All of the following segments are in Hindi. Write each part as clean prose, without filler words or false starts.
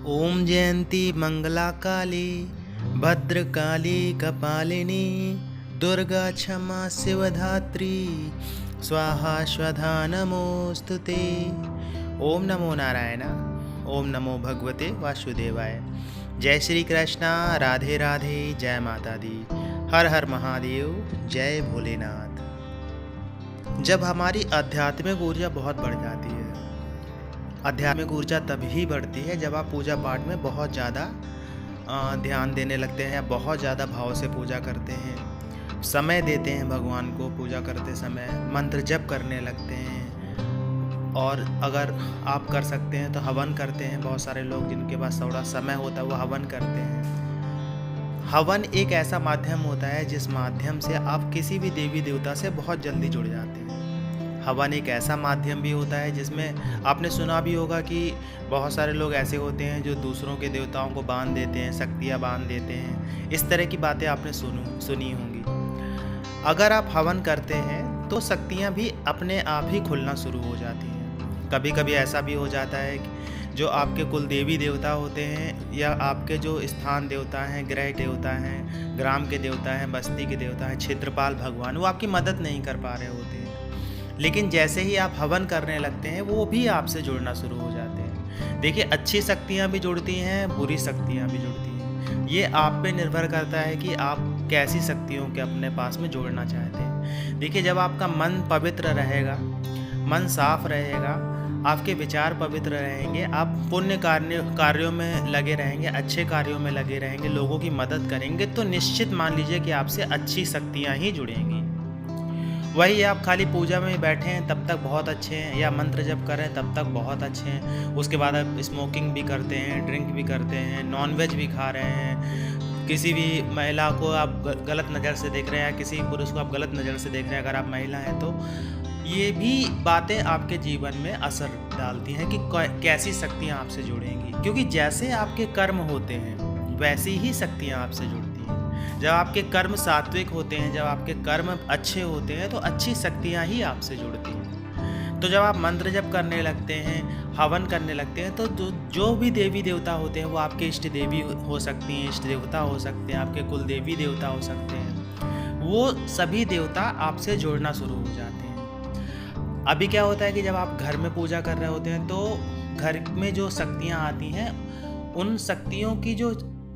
ओम जयंती मंगला काली भद्रकाली कपालिनी दुर्गा क्षमा शिवधात्री स्वाहा स्वधा नमोस्तुते। ओम नमो नारायण। ओम नमो भगवते वासुदेवाय। जय श्री कृष्णा। राधे राधे। जय माता दी। हर हर महादेव। जय भोलेनाथ। जब हमारी आध्यात्मिक ऊर्जा बहुत बढ़ जाती है, आध्यात्मिक ऊर्जा तभी बढ़ती है जब आप पूजा पाठ में बहुत ज़्यादा ध्यान देने लगते हैं, बहुत ज़्यादा भाव से पूजा करते हैं, समय देते हैं भगवान को पूजा करते समय, मंत्र जप करने लगते हैं। और अगर आप कर सकते हैं तो हवन करते हैं। बहुत सारे लोग जिनके पास थोड़ा समय होता है वो हवन करते हैं। हवन एक ऐसा माध्यम होता है जिस माध्यम से आप किसी भी देवी देवता से बहुत जल्दी जुड़ जाते हैं। हवन एक ऐसा माध्यम भी होता है जिसमें आपने सुना भी होगा कि बहुत सारे लोग ऐसे होते हैं जो दूसरों के देवताओं को बांध देते हैं, शक्तियाँ बांध देते हैं। इस तरह की बातें आपने सुनी होंगी। अगर आप हवन करते हैं तो शक्तियाँ भी अपने आप ही खुलना शुरू हो जाती हैं। कभी कभी ऐसा भी हो जाता है कि जो आपके कुल देवी देवता होते हैं या आपके जो स्थान देवता हैं, ग्रह देवता हैं, ग्राम के देवता हैं, बस्ती के देवता हैं, क्षेत्रपाल भगवान, वो आपकी मदद नहीं कर पा रहे होते हैं। लेकिन जैसे ही आप हवन करने लगते हैं वो भी आपसे जुड़ना शुरू हो जाते हैं। देखिए, अच्छी शक्तियाँ भी जुड़ती हैं, बुरी शक्तियाँ भी जुड़ती हैं। ये आप पे निर्भर करता है कि आप कैसी शक्तियों के अपने पास में जोड़ना चाहते हैं। देखिए, जब आपका मन पवित्र रहेगा, मन साफ रहेगा, आपके विचार पवित्र रहेंगे, आप पुण्य कार्यों में लगे रहेंगे, अच्छे कार्यों में लगे रहेंगे, लोगों की मदद करेंगे, तो निश्चित मान लीजिए कि आपसे अच्छी शक्तियाँ ही जुड़ेंगी। वही आप खाली पूजा में बैठे हैं तब तक बहुत अच्छे हैं, या मंत्र जप कर रहे हैं तब तक बहुत अच्छे हैं, उसके बाद आप स्मोकिंग भी करते हैं, ड्रिंक भी करते हैं, नॉनवेज भी खा रहे हैं, किसी भी महिला को आप गलत नज़र से देख रहे हैं, किसी पुरुष को आप गलत नज़र से देख रहे हैं अगर आप महिला हैं तो, ये भी बातें आपके जीवन में असर डालती हैं कि कैसी शक्तियाँ आपसे जुड़ेंगी। क्योंकि जैसे आपके कर्म होते हैं वैसी ही शक्तियाँ आपसे जुड़ती हैं। जब आपके कर्म सात्विक होते हैं, जब आपके कर्म अच्छे होते हैं तो अच्छी शक्तियाँ ही आपसे जुड़ती हैं। तो जब आप मंत्र जप करने लगते हैं, हवन करने लगते हैं, तो जो भी देवी देवता होते हैं वो आपके इष्ट देवी हो सकती हैं, इष्ट देवता हो सकते हैं, आपके कुल देवी देवता हो सकते हैं, वो सभी देवता आपसे जुड़ना शुरू हो जाते हैं। अभी क्या होता है कि जब आप घर में पूजा कर रहे होते हैं तो घर में जो शक्तियाँ आती हैं उन शक्तियों की जो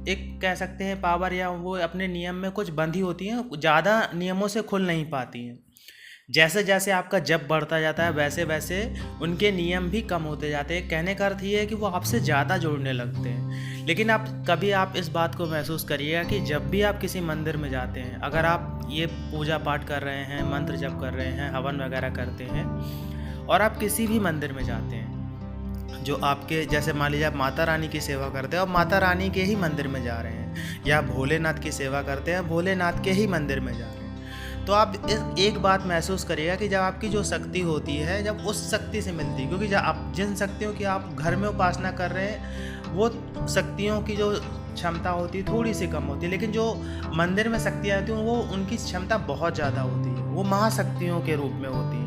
एक कह सकते हैं पावर, या वो अपने नियम में कुछ बंधी होती हैं, ज़्यादा नियमों से खुल नहीं पाती हैं। जैसे जैसे आपका जप बढ़ता जाता है वैसे वैसे उनके नियम भी कम होते जाते हैं। कहने का अर्थ ये है कि वो आपसे ज़्यादा जोड़ने लगते हैं। लेकिन आप इस बात को महसूस करिएगा कि जब भी आप किसी मंदिर में जाते हैं, अगर आप ये पूजा पाठ कर रहे हैं, मंत्र जप कर रहे हैं, हवन वगैरह करते हैं, और आप किसी भी मंदिर में जाते हैं जो आपके, जैसे मान लीजिए आप माता रानी की सेवा करते हैं और माता रानी के ही मंदिर में जा रहे हैं, या भोलेनाथ की सेवा करते हैं, भोलेनाथ के ही मंदिर में जा रहे हैं, तो आप एक बात महसूस करिएगा कि जब आपकी जो शक्ति होती है, जब उस शक्ति से मिलती है, क्योंकि जब आप जिन शक्तियों की आप घर में उपासना कर रहे हैं वो शक्तियों की जो क्षमता होती है थोड़ी सी कम होती है, लेकिन जो मंदिर में शक्तियाँ आती हैं वो उनकी क्षमता बहुत ज़्यादा होती है, वो महाशक्तियों के रूप में होती है।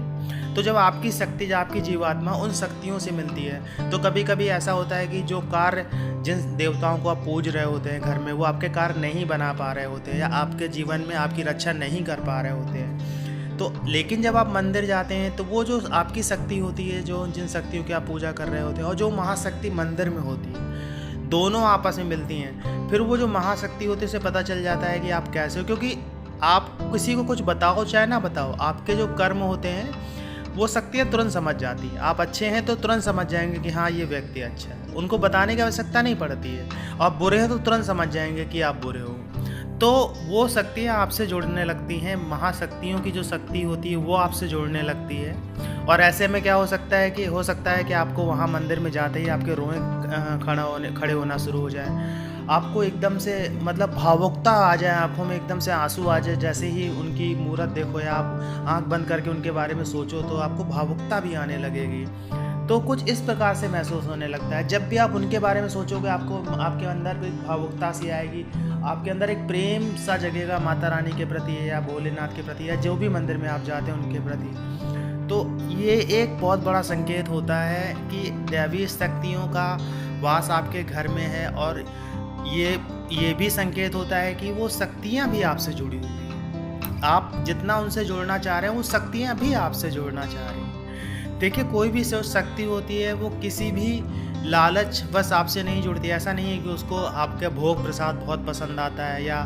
तो जब आपकी शक्ति, जब आपकी जीवात्मा उन शक्तियों से मिलती है, तो कभी कभी ऐसा होता है कि जो कार्य जिन देवताओं को आप पूज रहे होते हैं घर में, वो आपके कार्य नहीं बना पा रहे होते हैं, या आपके जीवन में आपकी रक्षा नहीं कर पा रहे होते हैं। तो लेकिन जब आप मंदिर जाते हैं तो वो जो आपकी शक्ति होती है, जो जिन शक्तियों की आप पूजा कर रहे होते हैं, और जो महाशक्ति मंदिर में होती है, दोनों आपस में मिलती हैं। फिर वो जो महाशक्ति होती है उसे पता चल जाता है कि आप कैसे हो, क्योंकि आप किसी को कुछ बताओ चाहे ना बताओ, आपके जो कर्म होते हैं वो शक्तियाँ तुरंत समझ जाती है। आप अच्छे हैं तो तुरंत समझ जाएंगे कि हाँ ये व्यक्ति अच्छा है, उनको बताने की आवश्यकता नहीं पड़ती है। आप बुरे हैं तो तुरंत समझ जाएंगे कि आप बुरे हो। तो वो शक्तियाँ आपसे जुड़ने लगती हैं, महाशक्तियों की जो शक्ति होती है वो आपसे जुड़ने लगती है। और ऐसे में क्या हो सकता है कि आपको वहाँ मंदिर में जाते ही आपके रोएं खड़े होना शुरू हो जाए, आपको एकदम से मतलब भावुकता आ जाए, आंखों में एकदम से आंसू आ जाए। जैसे ही उनकी मूरत देखो या आप आंख बंद करके उनके बारे में सोचो तो आपको भावुकता भी आने लगेगी। तो कुछ इस प्रकार से महसूस होने लगता है। जब भी आप उनके बारे में सोचोगे आपको आपके अंदर भी भावुकता सी आएगी, आपके अंदर एक प्रेम सा जगेगा माता रानी के प्रति या भोलेनाथ के प्रति या जो भी मंदिर में आप जाते हैं उनके प्रति। तो ये एक बहुत बड़ा संकेत होता है कि दैवीय शक्तियों का वास आपके घर में है, और ये भी संकेत होता है कि वो शक्तियाँ भी आपसे जुड़ी हुई हैं। आप जितना उनसे जुड़ना चाह रहे हैं, वो शक्तियाँ भी आपसे जुड़ना चाह रही हैं। देखिए, कोई भी शक्ति होती है वो किसी भी लालच बस आपसे नहीं जुड़ती। ऐसा नहीं है कि उसको आपका भोग प्रसाद बहुत पसंद आता है या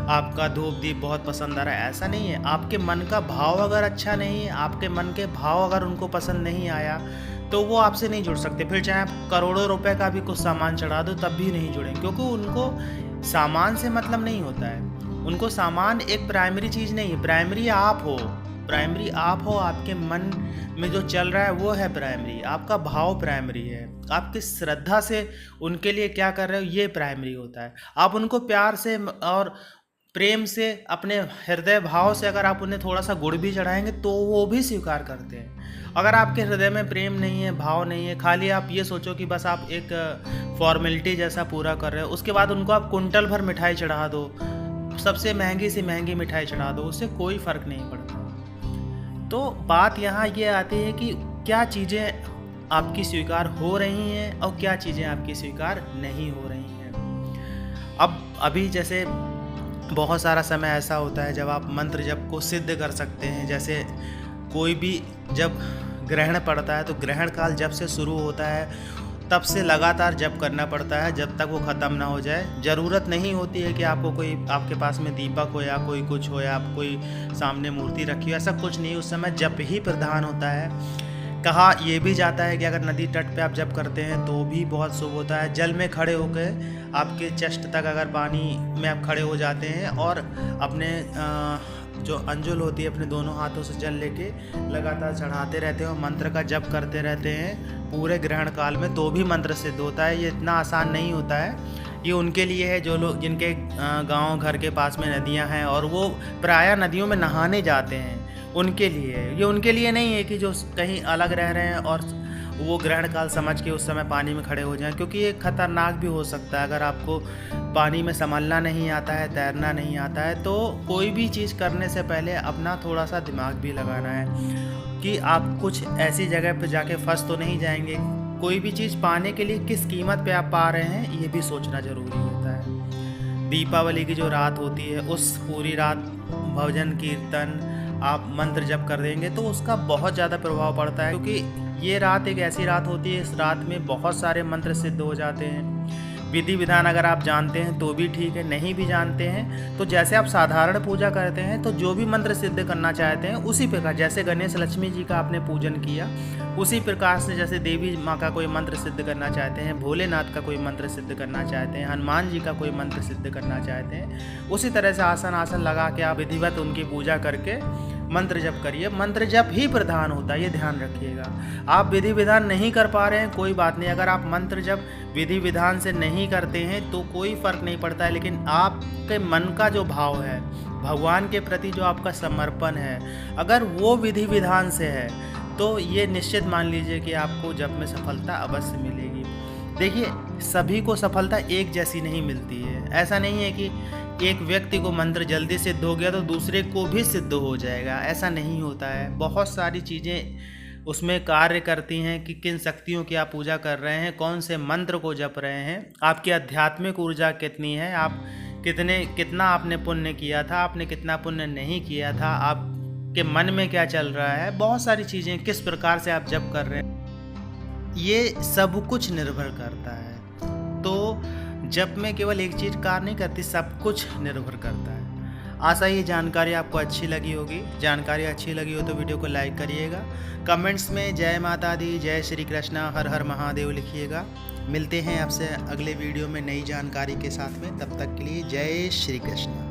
आपका धूप दीप बहुत पसंद आ रहा है, ऐसा नहीं है। आपके मन का भाव अगर अच्छा नहीं है, आपके मन के भाव अगर उनको पसंद नहीं आया, तो वो आपसे नहीं जुड़ सकते। फिर चाहे आप करोड़ों रुपए का भी कुछ सामान चढ़ा दो, तब भी नहीं जुड़ेंगे, क्योंकि उनको सामान से मतलब नहीं होता है। उनको सामान एक प्राइमरी चीज़ नहीं है, प्राइमरी आप हो। प्राइमरी आप हो, आपके मन में जो चल रहा है वो है प्राइमरी, आपका भाव प्राइमरी है। आप किस श्रद्धा से उनके लिए क्या कर रहे हो, ये प्राइमरी होता है। आप उनको प्यार से और प्रेम से, अपने हृदय भाव से अगर आप उन्हें थोड़ा सा गुड़ भी चढ़ाएंगे तो वो भी स्वीकार करते हैं। अगर आपके हृदय में प्रेम नहीं है, भाव नहीं है, खाली आप ये सोचो कि बस आप एक फॉर्मेलिटी जैसा पूरा कर रहे हो, उसके बाद उनको आप कुंटल भर मिठाई चढ़ा दो, सबसे महंगी से महंगी मिठाई चढ़ा दो, उससे कोई फ़र्क नहीं पड़ता। तो बात यहाँ ये आती है कि क्या चीज़ें आपकी स्वीकार हो रही हैं और क्या चीज़ें आपकी स्वीकार नहीं हो रही हैं। अब अभी जैसे बहुत सारा समय ऐसा होता है जब आप मंत्र जप को सिद्ध कर सकते हैं। जैसे कोई भी जब ग्रहण पड़ता है तो ग्रहण काल जब से शुरू होता है तब से लगातार जप करना पड़ता है जब तक वो ख़त्म ना हो जाए। ज़रूरत नहीं होती है कि आपको कोई, आपके पास में दीपक हो या कोई कुछ हो या आप कोई सामने मूर्ति रखी हो, ऐसा कुछ नहीं। उस समय जप ही प्रधान होता है। कहा यह भी जाता है कि अगर नदी तट पे आप जप करते हैं तो भी बहुत शुभ होता है। जल में खड़े होकर आपके चेस्ट तक अगर पानी में आप खड़े हो जाते हैं और अपने जो अंजुल होती है अपने दोनों हाथों से जल लेके लगातार चढ़ाते रहते हैं और मंत्र का जप करते रहते हैं पूरे ग्रहण काल में, तो भी मंत्र सिद्ध होता है। ये इतना आसान नहीं होता है। ये उनके लिए है जो लोग, जिनके गांव घर के पास में नदियां हैं और वो प्रायः नदियों में नहाने जाते हैं, उनके लिए है। ये उनके लिए नहीं है कि जो कहीं अलग रह रहे हैं और वो ग्रहण काल समझ के उस समय पानी में खड़े हो जाएं, क्योंकि ये खतरनाक भी हो सकता है। अगर आपको पानी में संभलना नहीं आता है, तैरना नहीं आता है, तो कोई भी चीज़ करने से पहले अपना थोड़ा सा दिमाग भी लगाना है कि आप कुछ ऐसी जगह पर जाके फंस तो नहीं जाएंगे। कोई भी चीज़ पाने के लिए किस कीमत पे आप पा रहे हैं, ये भी सोचना ज़रूरी होता है। दीपावली की जो रात होती है, उस पूरी रात भजन कीर्तन आप मंत्र जप कर देंगे तो उसका बहुत ज़्यादा प्रभाव पड़ता है, क्योंकि ये रात एक ऐसी रात होती है, इस रात में बहुत सारे मंत्र सिद्ध हो जाते हैं। विधि विधान अगर आप जानते हैं तो भी ठीक है, नहीं भी जानते हैं तो जैसे आप साधारण पूजा करते हैं तो जो भी मंत्र सिद्ध करना चाहते हैं उसी प्रकार, जैसे गणेश लक्ष्मी जी का आपने पूजन किया उसी प्रकार से, जैसे देवी माँ का कोई मंत्र सिद्ध करना चाहते हैं, भोलेनाथ का कोई मंत्र सिद्ध करना चाहते हैं, हनुमान जी का कोई मंत्र सिद्ध करना चाहते हैं, उसी तरह से आसन लगा के आप विधिवत उनकी पूजा करके मंत्र जप करिए। मंत्र जप ही प्रधान होता है, ये ध्यान रखिएगा। आप विधि विधान नहीं कर पा रहे हैं, कोई बात नहीं। अगर आप मंत्र जप विधि विधान से नहीं करते हैं तो कोई फ़र्क नहीं पड़ता है, लेकिन आपके मन का जो भाव है, भगवान के प्रति जो आपका समर्पण है, अगर वो विधि विधान से है तो ये निश्चित मान लीजिए कि आपको जप में सफलता अवश्य मिलेगी। देखिए, सभी को सफलता एक जैसी नहीं मिलती है। ऐसा नहीं है कि एक व्यक्ति को मंत्र जल्दी सिद्ध हो गया तो दूसरे को भी सिद्ध हो जाएगा, ऐसा नहीं होता है। बहुत सारी चीज़ें उसमें कार्य करती हैं कि किन शक्तियों की आप पूजा कर रहे हैं, कौन से मंत्र को जप रहे हैं, आपकी आध्यात्मिक ऊर्जा कितनी है, आप कितना आपने पुण्य किया था, आपने कितना पुण्य नहीं किया था, आपके मन में क्या चल रहा है, बहुत सारी चीज़ें, किस प्रकार से आप जप कर रहे हैं, ये सब कुछ निर्भर करता है। तो जप में केवल एक चीज़ कार्य नहीं करती, सब कुछ निर्भर करता है। आशा ये जानकारी आपको अच्छी लगी होगी। जानकारी अच्छी लगी हो तो वीडियो को लाइक करिएगा, कमेंट्स में जय माता दी, जय श्री कृष्णा, हर हर महादेव लिखिएगा। मिलते हैं आपसे अगले वीडियो में नई जानकारी के साथ में, तब तक के लिए जय श्री कृष्ण।